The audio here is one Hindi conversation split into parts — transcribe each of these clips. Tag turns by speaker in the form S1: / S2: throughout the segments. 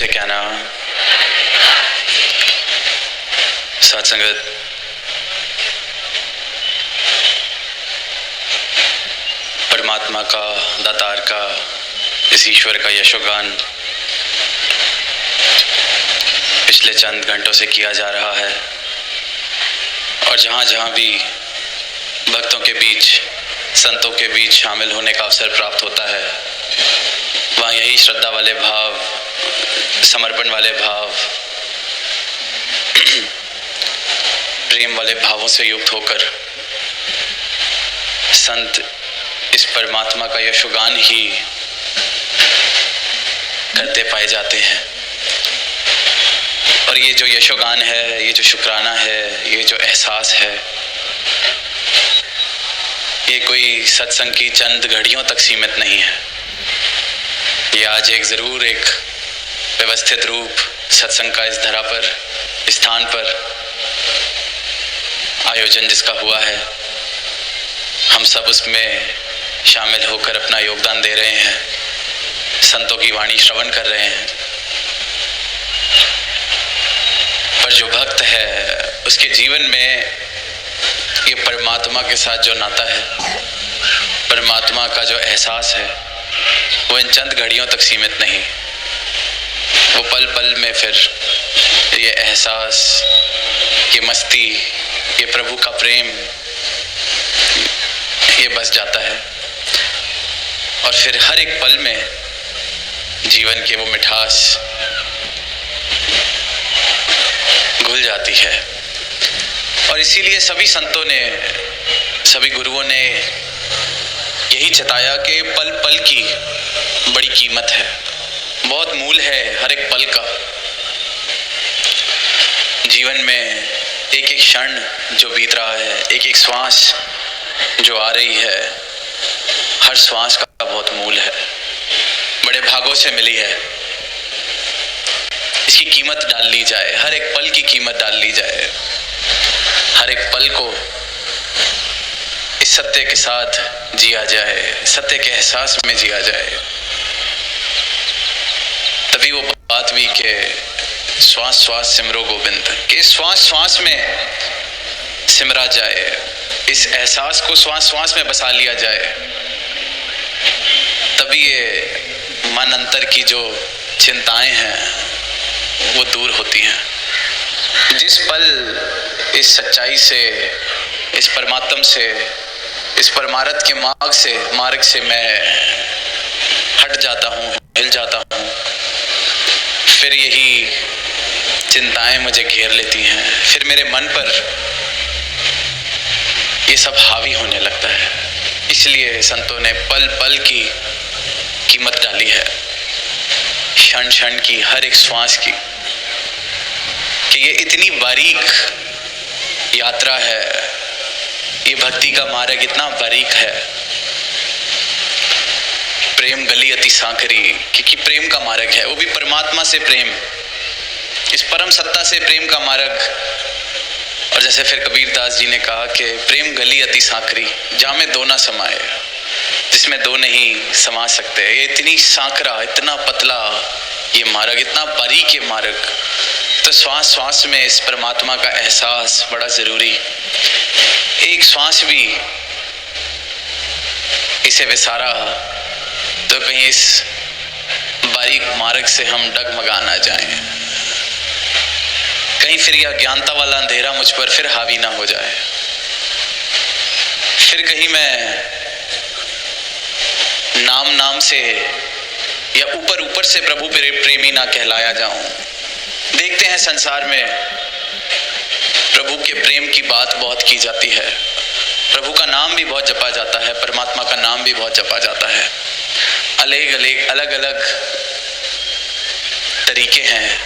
S1: से कहना, साथ संगत, परमात्मा का, दातार का, इस ईश्वर का यशोगान पिछले चंद घंटों से किया जा रहा है। और जहाँ जहाँ भी भक्तों के बीच, संतों के बीच शामिल होने का अवसर प्राप्त होता है, वहाँ यही श्रद्धा वाले भाव, समर्पण वाले भाव, प्रेम वाले भावों से युक्त होकर संत इस परमात्मा का यशोगान ही करते पाए जाते हैं। और ये जो यशोगान है, ये जो शुक्राना है, ये जो एहसास है, ये कोई सत्संग की चंद घड़ियों तक सीमित नहीं है। ये आज ज़रूर एक व्यवस्थित रूप सत्संग का इस धरा पर, इस स्थान पर आयोजन जिसका हुआ है, हम सब उसमें शामिल होकर अपना योगदान दे रहे हैं, संतों की वाणी श्रवण कर रहे हैं। पर जो भक्त है उसके जीवन में ये परमात्मा के साथ जो नाता है, परमात्मा का जो एहसास है, वो इन चंद घड़ियों तक सीमित नहीं। वो पल पल में फिर ये एहसास, ये मस्ती, ये प्रभु का प्रेम, ये बस जाता है। और फिर हर एक पल में जीवन की वो मिठास घुल जाती है। और इसीलिए सभी संतों ने, सभी गुरुओं ने यही चिताया कि पल पल की बड़ी कीमत है, बहुत मूल है हर एक पल का। जीवन में एक एक क्षण जो बीत रहा है, एक एक श्वास जो आ रही है, हर श्वास का बहुत मूल है, बड़े भागों से मिली है। इसकी कीमत डाल ली जाए, हर एक पल की कीमत डाल ली जाए, हर एक पल को इस सत्य के साथ जिया जाए, सत्य के एहसास में जिया जाए। तभी वो बात भी कि श्वास श्वास सिमरो गोविंद, कि श्वास श्वास में सिमरा जाए, इस एहसास को श्वास श्वास में बसा लिया जाए। तभी ये मन अंतर की जो चिंताएं हैं वो दूर होती हैं। जिस पल इस सच्चाई से, इस परमात्म से, इस परमार्थ के मार्ग से मैं हट जाता हूँ, हिल जाता हूँ, फिर यही चिंताएं मुझे घेर लेती हैं, फिर मेरे मन पर ये सब हावी होने लगता है। इसलिए संतों ने पल पल की कीमत डाली है, क्षण क्षण की, हर एक श्वास की, कि ये इतनी बारीक यात्रा है, ये भक्ति का मार्ग इतना बारीक है। प्रेम गली अति सांकरी, क्योंकि प्रेम का मार्ग है, वो भी परमात्मा से प्रेम, इस परम सत्ता से प्रेम का मार्ग। और जैसे फिर कबीरदास जी ने कहा कि प्रेम गली अति सांकरी, जा में दो ना समाए, जिसमें दो नहीं समा सकते। ये इतनी सांकरा, इतना पतला ये मार्ग, इतना बारीक ये मार्ग। तो श्वास श्वास में इस परमात्मा का एहसास बड़ा जरूरी। एक श्वास भी इसे विसारा तो कहीं इस बारीक मार्ग से हम डगमगा ना जाएं, कहीं फिर यह अज्ञानता वाला अंधेरा मुझ पर फिर हावी ना हो जाए, फिर कहीं मैं नाम से या ऊपर से प्रभु प्रेमी ना कहलाया जाऊं। देखते हैं संसार में प्रभु के प्रेम की बात बहुत की जाती है, प्रभु का नाम भी बहुत जपा जाता है, परमात्मा का नाम भी बहुत जपा जाता है। अलग अलग तरीके हैं,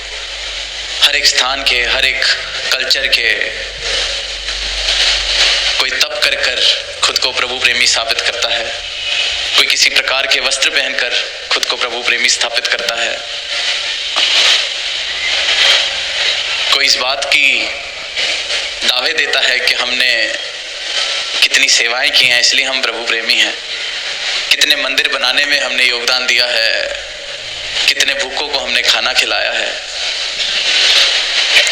S1: हर एक स्थान के, हर एक कल्चर के। कोई तप कर खुद को प्रभु प्रेमी साबित करता है, कोई किसी प्रकार के वस्त्र पहनकर खुद को प्रभु प्रेमी स्थापित करता है, कोई इस बात की दावे देता है कि हमने कितनी सेवाएं की हैं इसलिए हम प्रभु प्रेमी हैं, कितने मंदिर बनाने में हमने योगदान दिया है कितने भूखों को हमने खाना खिलाया है,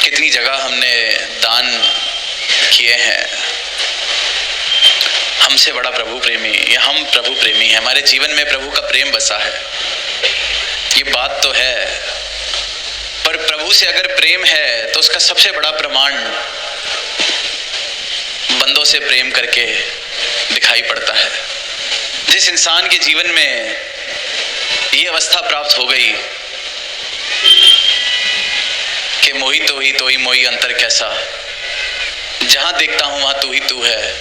S1: कितनी जगह हमने दान किए हैं। हमसे बड़ा प्रभु प्रेमी या हम प्रभु प्रेमी हैं, हमारे जीवन में प्रभु का प्रेम बसा है, ये बात तो है। पर प्रभु से अगर प्रेम है तो उसका सबसे बड़ा प्रमाण बंदों से प्रेम करके दिखाई पड़ता है। जिस इंसान के जीवन में ये अवस्था प्राप्त हो गई कि मोही तो ही मोही अंतर कैसा, जहां देखता हूं वहां तू ही तू है,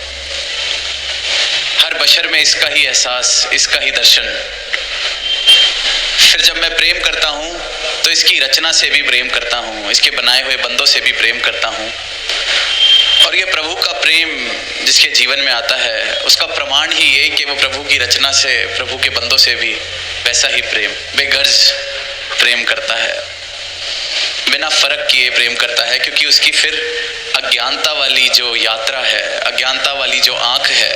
S1: हर बशर में इसका ही एहसास, इसका ही दर्शन। फिर जब मैं प्रेम करता हूं तो इसकी रचना से भी प्रेम करता हूं, इसके बनाए हुए बंदों से भी प्रेम करता हूं। और ये प्रभु का प्रेम जिसके जीवन में आता है, उसका प्रमाण ही ये कि वो प्रभु की रचना से, प्रभु के बंदों से भी वैसा ही प्रेम, बेगर्ज प्रेम करता है, बिना फर्क किए प्रेम करता है। क्योंकि उसकी फिर अज्ञानता वाली जो यात्रा है, अज्ञानता वाली जो आंख है,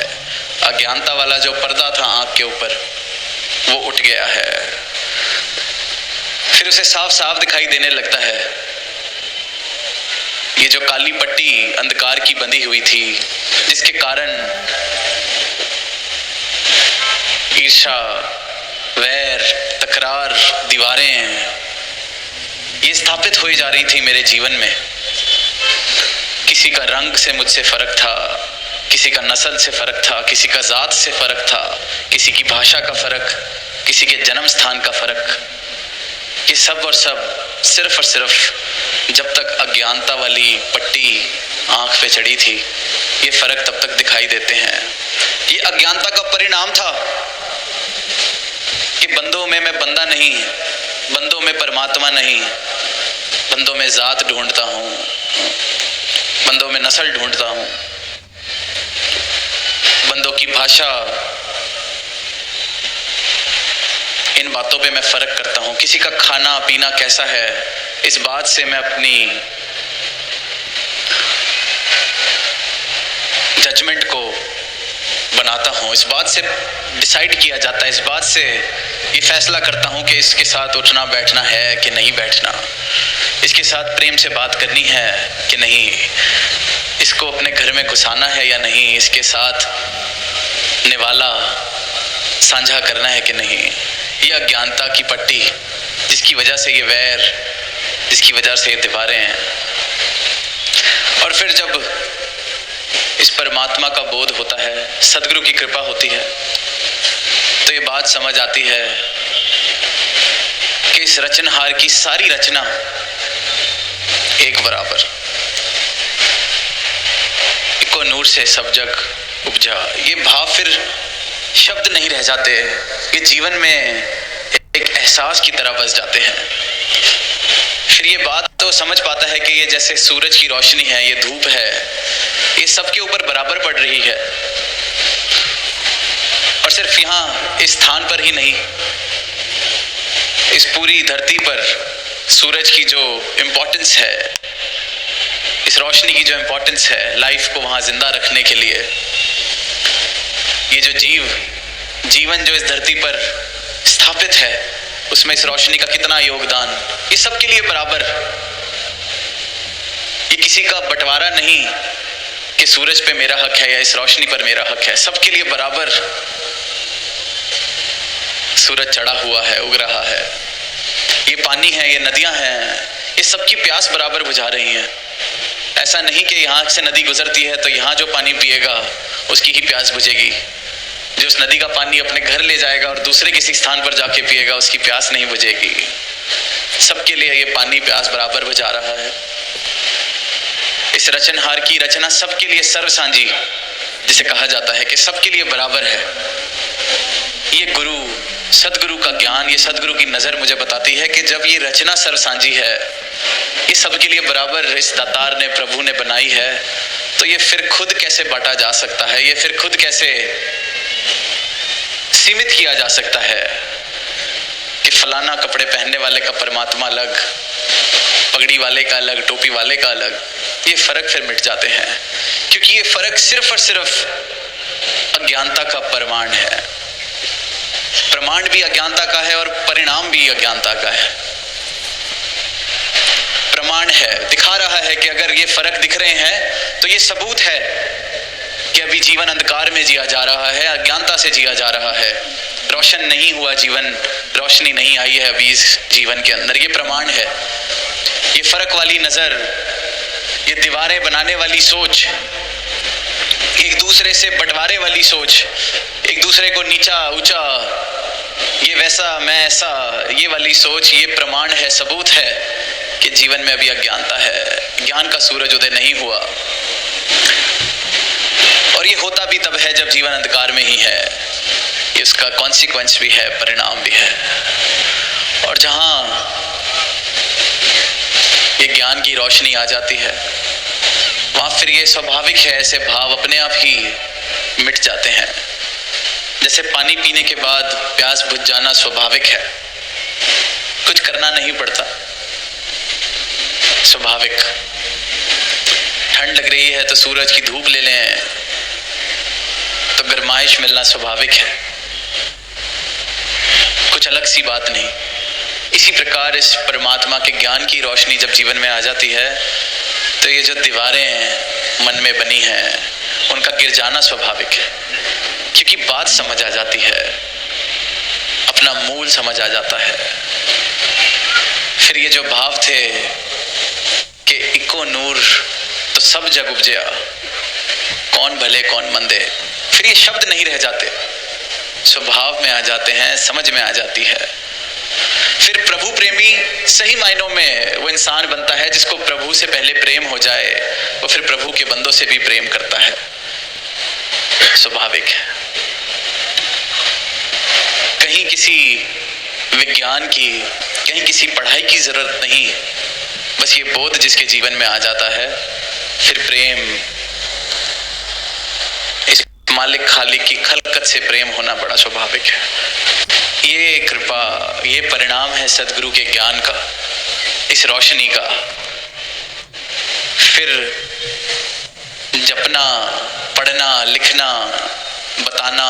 S1: अज्ञानता वाला जो पर्दा था आंख के ऊपर, वो उठ गया है। फिर उसे साफ साफ दिखाई देने लगता है ये जो काली पट्टी अंधकार की बंधी हुई थी, जिसके कारण ईर्ष्या, वैर, तकरार, दीवारें ये स्थापित हो जा रही थी मेरे जीवन में। किसी का रंग से मुझसे फर्क था, किसी का नस्ल से फर्क था, किसी का जात से फर्क था, किसी की भाषा का फर्क, किसी के जन्म स्थान का फर्क। ये सब और सब सिर्फ और सिर्फ जब तक अज्ञानता वाली पट्टी आंख पे चढ़ी थी, ये फर्क तब तक दिखाई देते हैं। ये अज्ञानता का परिणाम था कि बंदों में मैं बंदा नहीं, बंदों में परमात्मा नहीं, बंदों में जात ढूंढता हूं, बंदों में नस्ल ढूंढता हूं, बंदों की भाषा, इन बातों पे मैं फर्क करता हूं। किसी का खाना पीना कैसा है, इस बात से मैं अपनी जजमेंट को बनाता हूं, इस बात से डिसाइड किया जाता है, इस बात से ये फैसला करता हूं कि इसके साथ उठना बैठना है कि नहीं बैठना, इसके साथ प्रेम से बात करनी है कि नहीं, इसको अपने घर में घुसाना है या नहीं, इसके साथ निवाला साझा करना है कि नहीं। ये अज्ञानता की पट्टी जिसकी वजह से ये वैर, जिसकी वजह से ये दीवारें हैं। और फिर जब इस परमात्मा का बोध होता है, सदगुरु की कृपा होती है, तो ये बात समझ आती है कि इस रचनहार की सारी रचना एक बराबर, इको नूर से सब जग उपजा। ये भाव फिर शब्द नहीं रह जाते, ये जीवन में एक एहसास की तरह बस जाते हैं। फिर ये बात तो समझ पाता है कि ये जैसे सूरज की रोशनी है, ये धूप है, ये सबके ऊपर बराबर पड़ रही है। और सिर्फ यहाँ इस स्थान पर ही नहीं, इस पूरी धरती पर सूरज की जो इम्पोर्टेंस है, इस रोशनी की जो इम्पोर्टेंस है लाइफ को वहां जिंदा रखने के लिए, ये जो जीवन जो इस धरती पर स्थापित है, उसमें इस रोशनी का कितना योगदान, ये सबके लिए बराबर। ये किसी का बंटवारा नहीं कि सूरज पे मेरा हक है या इस रोशनी पर मेरा हक है, सबके लिए बराबर सूरज चढ़ा हुआ है, उग रहा है। ये पानी है, ये नदियां हैं, ये सबकी प्यास बराबर बुझा रही हैं। ऐसा नहीं कि यहाँ से नदी गुजरती है तो यहाँ जो पानी पिएगा उसकी ही प्यास बुझेगी, जो उस नदी का पानी अपने घर ले जाएगा और दूसरे किसी स्थान पर जाके पिएगा उसकी प्यास नहीं बुझेगी। सबके लिए ये पानी प्यास बराबर बुझा रहा है। इस रचनहार की रचना सबके लिए सर्व सांझी, जिसे कहा जाता है कि सबके लिए बराबर है। ये गुरु, सदगुरु का ज्ञान, ये सदगुरु की नजर मुझे बताती है कि जब ये रचना सर्व सांझी है, ये सबके लिए बराबर इस दातार ने, प्रभु ने बनाई है, तो ये फिर खुद कैसे बांटा जा सकता है, ये फिर खुद कैसे सीमित किया जा सकता है कि फलाना कपड़े पहनने वाले का परमात्मा अलग, पगड़ी वाले का अलग, टोपी वाले का अलग। ये फर्क फिर मिट जाते हैं, क्योंकि ये फर्क सिर्फ और सिर्फ अज्ञानता का प्रमाण है। प्रमाण भी अज्ञानता का है और परिणाम भी अज्ञानता का है। प्रमाण है, दिखा रहा है कि अगर ये फर्क दिख रहे हैं तो ये सबूत है कि अभी जीवन अंधकार में जिया जा रहा है, अज्ञानता से जिया जा रहा है, रोशन नहीं हुआ जीवन, रोशनी नहीं आई है अभी इस जीवन के अंदर। ये प्रमाण है। ये फर्क वाली नजर, ये दीवारें बनाने वाली सोच, एक दूसरे से बंटवारे वाली सोच, एक दूसरे को नीचा ऊंचा, ये वैसा मैं ऐसा, ये वाली सोच, ये प्रमाण है, सबूत है कि जीवन में अभी अज्ञानता है, ज्ञान का सूरज उदय नहीं हुआ। और ये होता भी तब है जब जीवन अंधकार में ही है। ये उसका कॉन्सिक्वेंस भी है, परिणाम भी है। और जहां ये ज्ञान की रोशनी आ जाती है, वहां फिर ये स्वाभाविक है, ऐसे भाव अपने आप ही मिट जाते हैं। जैसे पानी पीने के बाद प्यास बुझ जाना स्वाभाविक है, कुछ करना नहीं पड़ता, स्वाभाविक। ठंड लग रही है तो सूरज की धूप ले लें तो गर्माइश मिलना स्वाभाविक है, कुछ अलग सी बात नहीं। इसी प्रकार इस परमात्मा के ज्ञान की रोशनी जब जीवन में आ जाती है तो ये जो दीवारें मन में बनी हैं उनका गिर जाना स्वाभाविक है, क्योंकि बात समझ आ जाती है, अपना मूल समझ आ जाता है। फिर ये जो भाव थे कि इको नूर तो सब जग उपजया, कौन भले कौन मंदे, फिर ये शब्द नहीं रह जाते, स्वभाव में आ जाते हैं, समझ में आ जाती है। फिर प्रभु प्रेमी सही मायनों में वो इंसान बनता है जिसको प्रभु से पहले प्रेम हो जाए, वो फिर प्रभु के बंदों से भी प्रेम करता है, स्वाभाविक है। कहीं किसी विज्ञान की, कहीं किसी पढ़ाई की जरूरत नहीं, बस ये बोध जिसके जीवन में आ जाता है, फिर प्रेम, इस मालिक खालिक की खलकत से प्रेम होना बड़ा स्वाभाविक है। ये कृपा, ये परिणाम है सदगुरु के ज्ञान का, इस रोशनी का। फिर जपना, पढ़ना, लिखना, बताना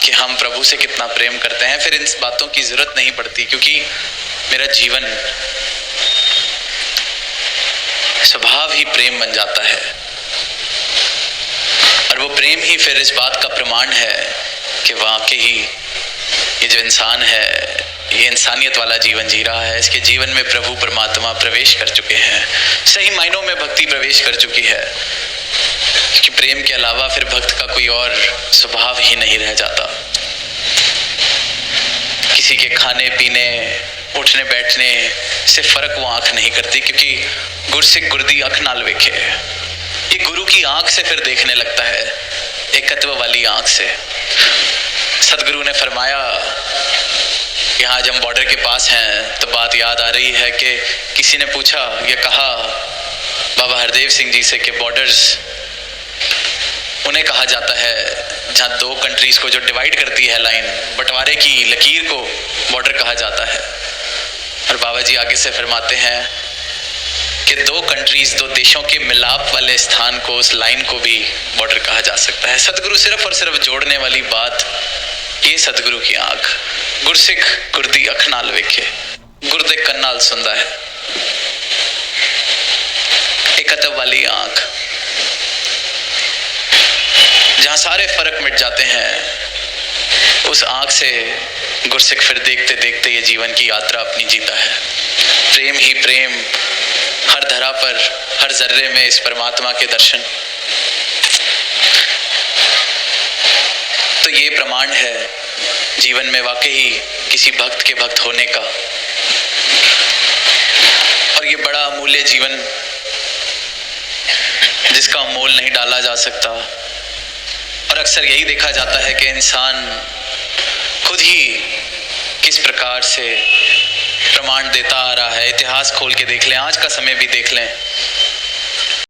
S1: कि हम प्रभु से कितना प्रेम करते हैं, फिर इन बातों की जरूरत नहीं पड़ती, क्योंकि मेरा जीवन स्वभाव ही प्रेम बन जाता है। और वो प्रेम ही फिर इस बात का प्रमाण है कि वाकई ये जो इंसान है, ये इंसानियत वाला जीवन जी रहा है, इसके जीवन में प्रभु परमात्मा प्रवेश कर चुके हैं, सही मायनों में भक्ति प्रवेश कर चुकी है। क्योंकि प्रेम के अलावा फिर भक्त का कोई और स्वभाव ही नहीं रह जाता। किसी के खाने पीने, उठने बैठने से फर्क वो आंख नहीं करती, क्योंकि गुरसिक गुरदी अख नाल वेखे, ये गुरु की आंख से फिर देखने लगता है, एकत्व वाली आंख से। सदगुरु ने फरमाया, यहाँ जब हम बॉर्डर के पास हैं तो बात याद आ रही है कि किसी ने पूछा, ये कहा बाबा हरदेव सिंह जी से कि बॉर्डर्स उन्हें कहा जाता है जहाँ दो कंट्रीज को जो डिवाइड करती है लाइन, बंटवारे की लकीर को बॉर्डर कहा जाता है। और बाबा जी आगे से फरमाते हैं कि दो कंट्रीज, दो देशों के मिलाप वाले स्थान को, उस लाइन को भी बॉर्डर कहा जा सकता है। सदगुरु सिर्फ और सिर्फ जोड़ने वाली बात, ये सदगुरु की आंख, गुरसिख गुरदी अख नाल वेखे, गुरदे कन्नाल सुनदा है, एकत्व वाली आंख, जहां सारे फर्क मिट जाते हैं, उस आंख से गुरसिख फिर देखते देखते ये जीवन की यात्रा अपनी जीता है। प्रेम ही प्रेम, हर धरा पर, हर जर्रे में इस परमात्मा के दर्शन। तो ये प्रमाण है जीवन में वाकई किसी भक्त के भक्त होने का। और ये बड़ा अमूल्य जीवन जिसका मोल नहीं डाला जा सकता। और अक्सर यही देखा जाता है कि इंसान खुद ही किस प्रकार से प्रमाण देता आ रहा है। इतिहास खोल के देख लें, आज का समय भी देख लें,